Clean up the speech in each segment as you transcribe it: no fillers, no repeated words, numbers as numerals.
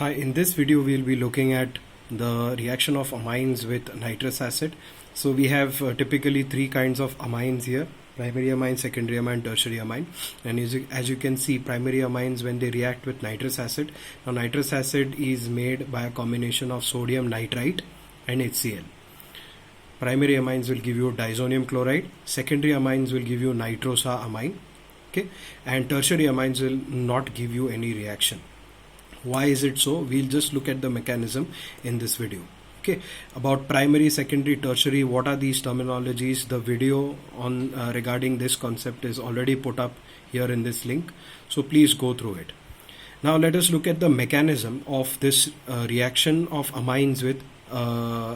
Hi, in this video we'll be looking at the reaction of amines with nitrous acid. So we have typically three kinds of amines here: primary amine, secondary amine, tertiary amine. And as you can see, primary amines, when they react with nitrous acid, now nitrous acid is made by a combination of sodium nitrite and HCl. Primary amines will give you diazonium chloride, secondary amines will give you nitrosa amine, okay, and tertiary amines will not give you any reaction. Why is it so? We'll just look at the mechanism in this video. Okay, about primary, secondary, tertiary, what are these terminologies? The video on regarding this concept is already put up here in this link, so please go through it. Now let us look at the mechanism of this reaction of amines with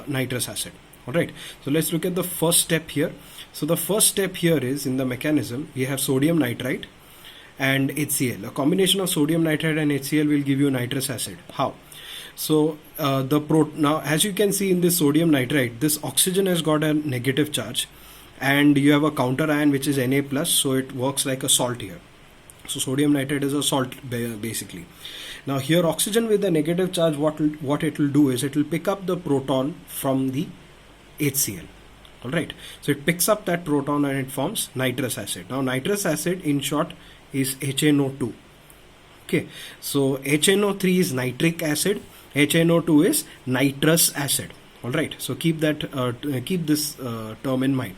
nitrous acid. Alright, so let's look at the first step here. So the first step here is, in the mechanism we have sodium nitrite and HCl. A combination of sodium nitrite and HCl will give you nitrous acid. How? So now as you can see in this sodium nitrite, this oxygen has got a negative charge and you have a counter ion which is Na plus, so it works like a salt here. So sodium nitrite is a salt basically. Now here oxygen with a negative charge, what it will do is it will pick up the proton from the HCl. Alright, so it picks up that proton and it forms nitrous acid. Now nitrous acid in short is HNO2. Okay, so HNO3 is nitric acid, HNO2 is nitrous acid. Alright, so keep this term in mind.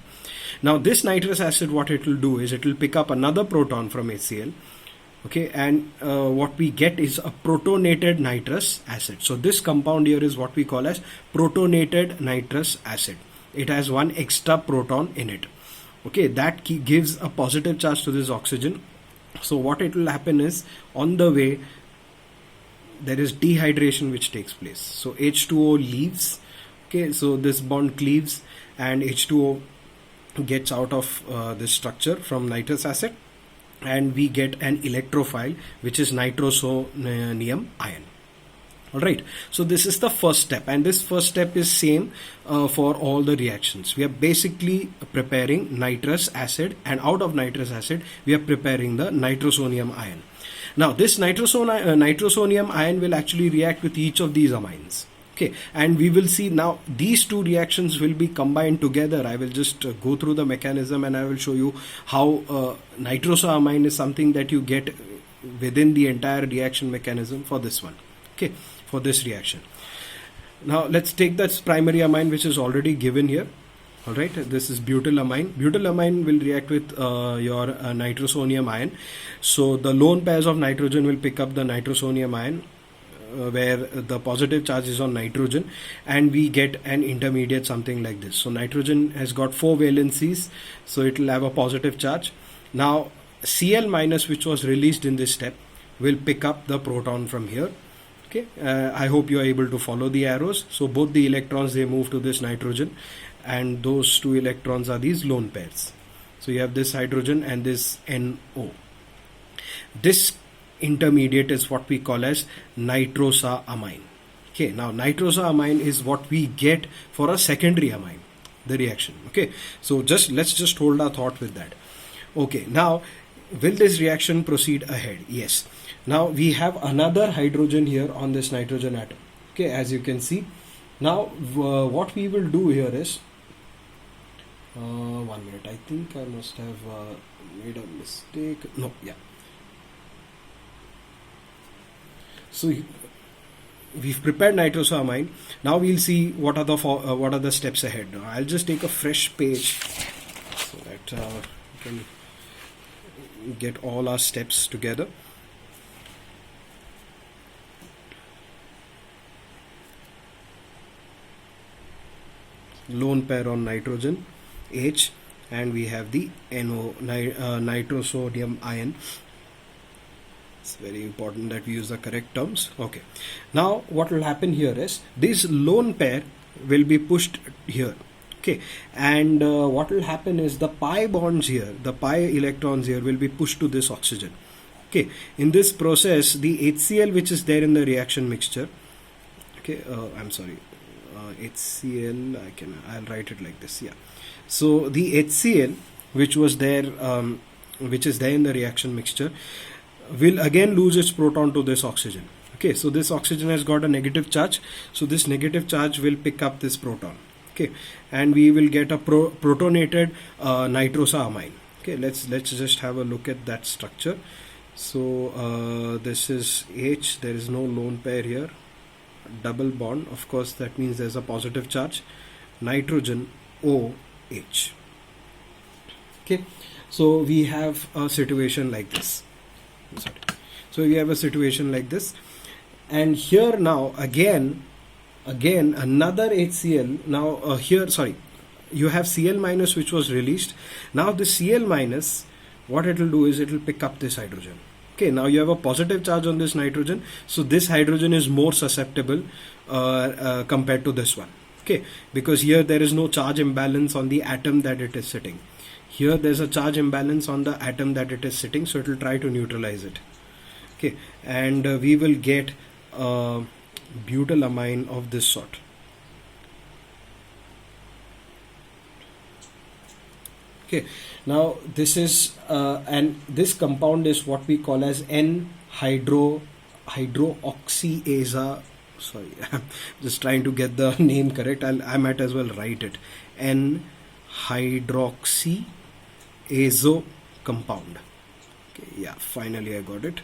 Now this nitrous acid, what it will do is it will pick up another proton from HCl, okay, and what we get is a protonated nitrous acid. So this compound here is what we call as protonated nitrous acid. It has one extra proton in it, okay, that gives a positive charge to this oxygen. So what it will happen is, on the way there is dehydration which takes place. So H2O leaves, okay, so this bond cleaves and H2O gets out of this structure from nitrous acid, and we get an electrophile which is nitrosonium ion. Alright, so this is the first step, and this first step is same for all the reactions. We are basically preparing nitrous acid, and out of nitrous acid we are preparing the nitrosonium ion. Now this nitrosonium ion will actually react with each of these amines. Okay, and we will see now these two reactions will be combined together. I will just go through the mechanism and I will show you how nitrosa amine is something that you get within the entire reaction mechanism for this one. Okay, for this reaction. Now let's take that primary amine which is already given here. Alright, this is butylamine. Butylamine will react with your nitrosonium ion. So the lone pairs of nitrogen will pick up the nitrosonium ion, where the positive charge is on nitrogen, and we get an intermediate something like this. So nitrogen has got 4 valencies, so it will have a positive charge. Now Cl minus, which was released in this step, will pick up the proton from here. Okay, I hope you are able to follow the arrows. So both the electrons, they move to this nitrogen, and those two electrons are these lone pairs. So you have this hydrogen and this NO. This intermediate is what we call as nitrosa amine. Okay, now nitrosa amine is what we get for a secondary amine, the reaction. Okay, so let's just hold our thought with that. Okay, now will this reaction proceed ahead? Yes. Now we have another hydrogen here on this nitrogen atom. Okay, as you can see. Now what we will do here is 1 minute. I think I must have made a mistake. No, yeah. So we've prepared nitrosa amine. Now we'll see what are the steps ahead. Now I'll just take a fresh page so that we can get all our steps together. Lone pair on nitrogen, H, and we have the NO, nitrosodium ion. It's very important that we use the correct terms. Okay, now what will happen here is this lone pair will be pushed here. Okay, and what will happen is the pi bonds here, the pi electrons here, will be pushed to this oxygen. Okay, in this process the HCl which is there in the reaction mixture, okay, I'm sorry, HCl, I'll write it like this. Yeah, so the HCl which was there, which is there in the reaction mixture, will again lose its proton to this oxygen. Okay, so this oxygen has got a negative charge, so this negative charge will pick up this proton. Okay, and we will get a protonated nitrosamine. Okay, let's just have a look at that structure. So this is H, there is no lone pair here, double bond, of course that means there's a positive charge, nitrogen OH. Okay, so we have a situation like this. Sorry. So we have a situation like this, and here now again another HCl. Now here, sorry, you have Cl minus which was released. Now the Cl minus, what it will do is it will pick up this hydrogen. Okay, now you have a positive charge on this nitrogen, so this hydrogen is more susceptible compared to this one. Okay, because here there is no charge imbalance on the atom that it is sitting. Here there's a charge imbalance on the atom that it is sitting, so it will try to neutralize it. Okay, and we will get butylamine of this sort. Okay, now this is and this compound is what we call as N-hydroxyasa. Sorry, I'm just trying to get the name correct. I might as well write it. N-hydroxyazo compound. Okay, yeah, finally I got it.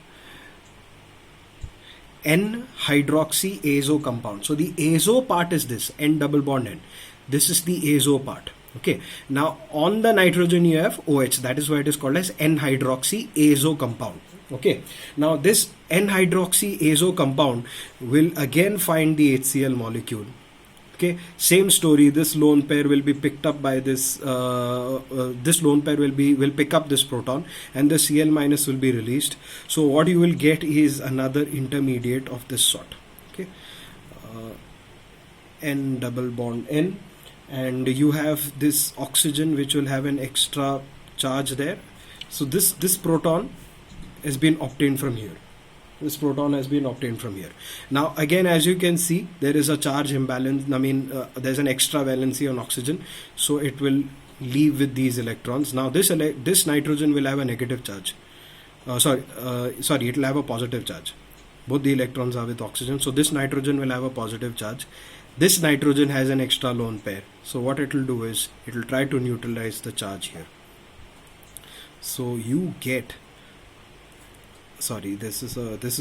N-hydroxyazo compound. So the azo part is this N double bond N. This is the azo part. Okay, now on the nitrogen you have OH, that is why it is called as N-hydroxyazo compound. Okay, now this N-hydroxyazo compound will again find the HCl molecule. Okay, same story, this lone pair will be picked up by this this lone pair will pick up this proton, and the Cl minus will be released. So what you will get is another intermediate of this sort. Okay, N double bond N, and you have this oxygen which will have an extra charge there. So this proton has been obtained from here. This proton has been obtained from here. Now again, as you can see, there is a charge imbalance. I mean, there's an extra valency on oxygen, so it will leave with these electrons. Now this nitrogen will have a negative charge. Sorry, it will have a positive charge. Both the electrons are with oxygen, so this nitrogen will have a positive charge. This nitrogen has an extra lone pair, so what it will do is it will try to neutralize the charge here. So you get, sorry, this is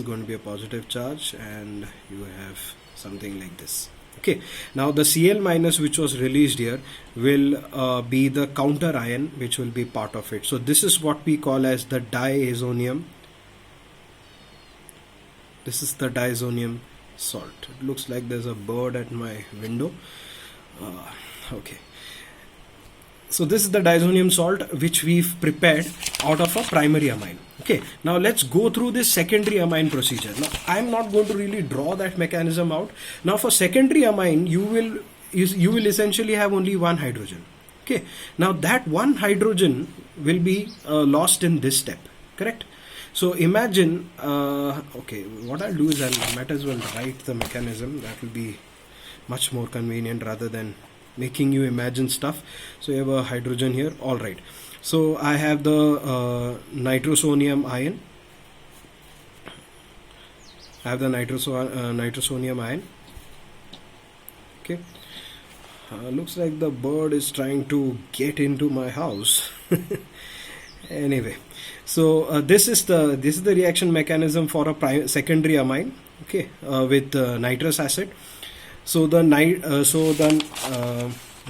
going to be a positive charge, and you have something like this. Okay, now the Cl minus which was released here will be the counter ion which will be part of it. So this is what we call as the diazonium. This is the diazonium salt. It looks like there's a bird at my window. Okay, so this is the diazonium salt which we've prepared out of a primary amine. Okay, now let's go through this secondary amine procedure. Now I'm not going to really draw that mechanism out. Now for secondary amine, you will essentially have only one hydrogen. Okay, now that one hydrogen will be lost in this step, correct? So imagine, okay, what I'll do is I might as well write the mechanism. That will be much more convenient rather than making you imagine stuff. So you have a hydrogen here. All right. So I have the nitrosonium ion. I have the nitrosonium ion. Okay. Looks like the bird is trying to get into my house. Anyway, so this is the reaction mechanism for a secondary amine. Okay, with nitrous acid. So the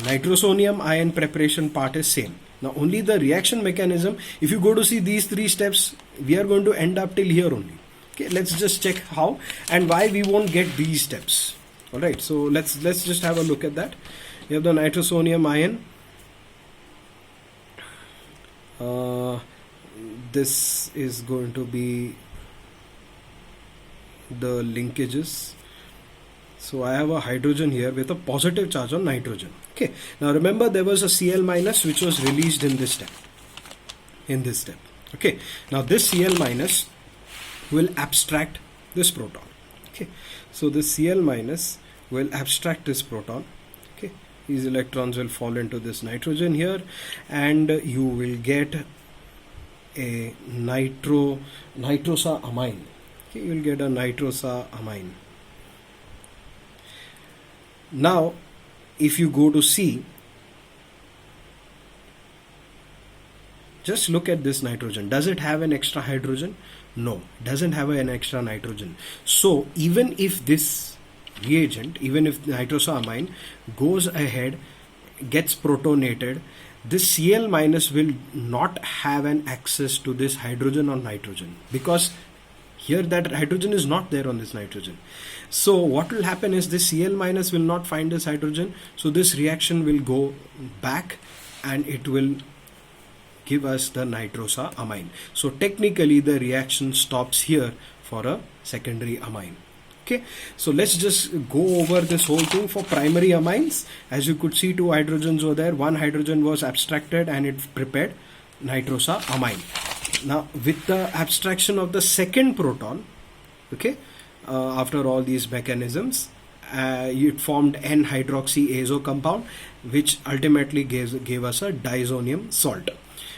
nitrosonium ion preparation part is same. Now only the reaction mechanism, if you go to see these three steps, we are going to end up till here only. Okay, let's just check how and why we won't get these steps. All right, so let's just have a look at that. You have the nitrosonium ion. This is going to be the linkages. So I have a hydrogen here with a positive charge on nitrogen. Okay, now remember there was a Cl minus which was released in this step. Okay, now this Cl minus will abstract this proton. Okay, so this Cl minus will abstract this proton. Okay, these electrons will fall into this nitrogen here, and you will get a nitrosamine. Okay, you'll get a nitrosamine. Now, if you go to C, just look at this nitrogen. Does it have an extra hydrogen? No, it doesn't have an extra nitrogen. So even if this reagent, even if nitrosamine goes ahead, gets protonated, this Cl minus will not have an access to this hydrogen or nitrogen, because here that hydrogen is not there on this nitrogen. So what will happen is this Cl minus will not find this hydrogen, so this reaction will go back and it will give us the nitrosamine. So technically the reaction stops here for a secondary amine. Okay, so let's just go over this whole thing for primary amines. As you could see, two hydrogens were there, one hydrogen was abstracted and it prepared nitrosamine. Now with the abstraction of the second proton, okay, after all these mechanisms, it formed N-hydroxyazo compound, which ultimately gave us a diazonium salt.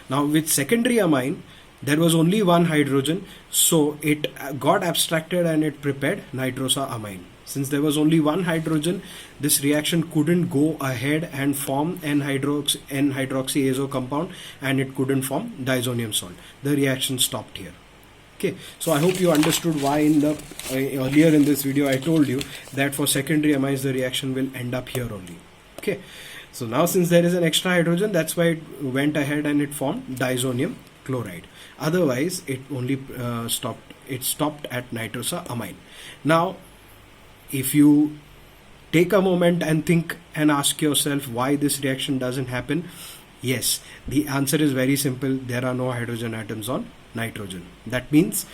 Now with secondary amine, there was only one hydrogen, so it got abstracted and it prepared nitrosamine. Since there was only one hydrogen, this reaction couldn't go ahead and form N-hydroxyazo compound, and it couldn't form diazonium salt. The reaction stopped here. Okay, so I hope you understood why in the earlier in this video I told you that for secondary amines the reaction will end up here only. Okay, so now since there is an extra hydrogen, that's why it went ahead and it formed diazonium chloride. Otherwise it only stopped at nitrosamine. Now if you take a moment and think and ask yourself why this reaction doesn't happen, yes, the answer is very simple. There are no hydrogen atoms on nitrogen. That means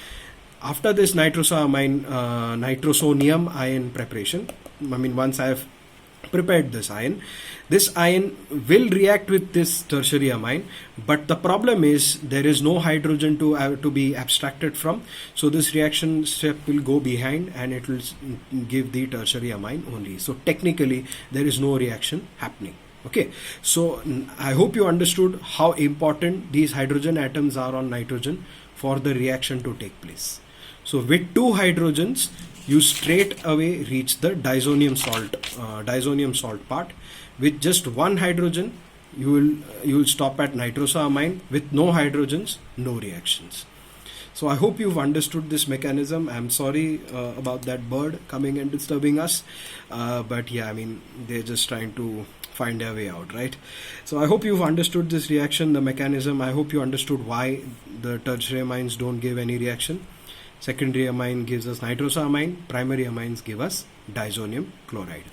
after this nitrosamine nitrosonium ion preparation, I mean once I have prepared this ion will react with this tertiary amine, but the problem is there is no hydrogen to be abstracted from, so this reaction step will go behind and it will give the tertiary amine only. So technically there is no reaction happening. Okay, so I hope you understood how important these hydrogen atoms are on nitrogen for the reaction to take place. So with two hydrogens, you straight away reach the diazonium salt part. With just one hydrogen, you will stop at nitrosamine. With no hydrogens, no reactions. So I hope you've understood this mechanism. I'm sorry about that bird coming and disturbing us, but yeah, I mean they're just trying to find their way out, right? So I hope you've understood this reaction, the mechanism. I hope you understood why the tertiary amines don't give any reaction. Secondary amine gives us nitrosamine, primary amines give us diazonium chloride.